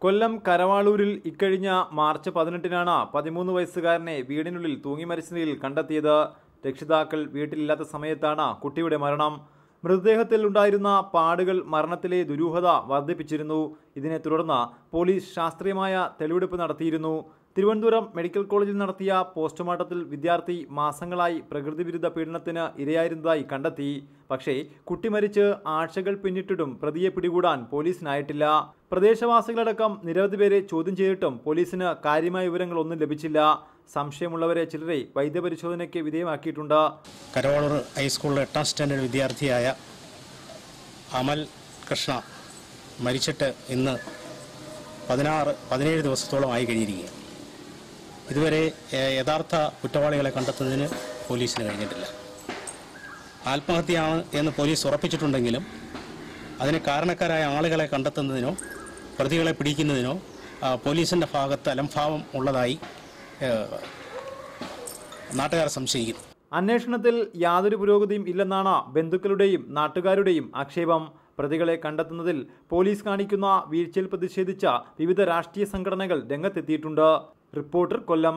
കൊല്ലം കരവാളൂരിൽ ഇക്കഴിഞ്ഞ മാർച്ച് 18-നാണ് 13 വയസ്സുകാരനെ വീടിനുള്ളിൽ തൂങ്ങി മരിച്ച നിലയിൽ കണ്ടെത്തിയത്. രക്ഷിതാക്കൾ വീട്ടിലില്ലാത്ത സമയത്താണ് കുട്ടിയുടെ മരണം. മൃതദേഹത്തിൽ ഉണ്ടായിരുന്ന പാടുകൾ മരണത്തിലെ ദുരൂഹത വർദ്ധിപ്പിച്ചിരുന്നു. ഇതിനെ തുടർന്ന് പോലീസ് ശാസ്ത്രീയമായ തെളിവെടുപ്പ് നടത്തിയിരുന്നു. തിരുവനന്തപുരം മെഡിക്കൽ കോളേജിൽ നടത്തിയ പോസ്റ്റ്മോർട്ടത്തിൽ വിദ്യാർത്ഥി മാസങ്ങളായി പ്രകൃതിവിരുദ്ധ പീഡനത്തിന് ഇരയായിരുന്നതായി കണ്ടെത്തി. പക്ഷേ കുട്ടി മരിച്ച് ആഴ്ചകൾ പിന്നിട്ടിട്ടും പ്രതിയെ പിടികൂടാൻ പോലീസിനായിട്ടില്ല. പ്രദേശവാസികളടക്കം നിരവധി പേരെ ചോദ്യം ചെയ്തിട്ടും പോലീസിന് കാര്യമായ വിവരങ്ങളൊന്നും ലഭിച്ചില്ല. സംശയമുള്ളവരെ ചിലരെ വൈദ്യപരിശോധനയ്ക്ക് വിധേയമാക്കിയിട്ടുണ്ട്. കരവാളൂർ ഹൈസ്കൂളിലെ 8ാം സ്റ്റാൻഡേർഡ് വിദ്യാർത്ഥിയായ അമൽ കൃഷ്ണ മരിച്ചിട്ട് ഇന്ന് 17 ദിവസത്തോളമായി കഴിഞ്ഞിരിക്കുകയാണ്. ഇതുവരെ യഥാർത്ഥ കുറ്റവാളികളെ കണ്ടെത്തുന്നതിന് പോലീസിന് കഴിഞ്ഞിട്ടില്ല. ആത്മഹത്യയാണ് എന്ന് പോലീസ് ഉറപ്പിച്ചിട്ടുണ്ടെങ്കിലും അതിന് കാരണക്കാരായ ആളുകളെ കണ്ടെത്തുന്നതിനോ പ്രതികളെ പിടിക്കുന്നതിനോ പോലീസിൻ്റെ ഭാഗത്ത് അലംഭാവം ഉള്ളതായി നാട്ടുകാർ സംശയിക്കുന്നു. അന്വേഷണത്തിൽ യാതൊരു പുരോഗതിയും ഇല്ലെന്നാണ് ബന്ധുക്കളുടെയും നാട്ടുകാരുടെയും ആക്ഷേപം. പ്രതികളെ കണ്ടെത്തുന്നതിൽ പോലീസ് കാണിക്കുന്ന വീഴ്ചയിൽ പ്രതിഷേധിച്ച വിവിധ രാഷ്ട്രീയ സംഘടനകൾ രംഗത്തെത്തിയിട്ടുണ്ട്. റിപ്പോർട്ടർ, കൊല്ലം.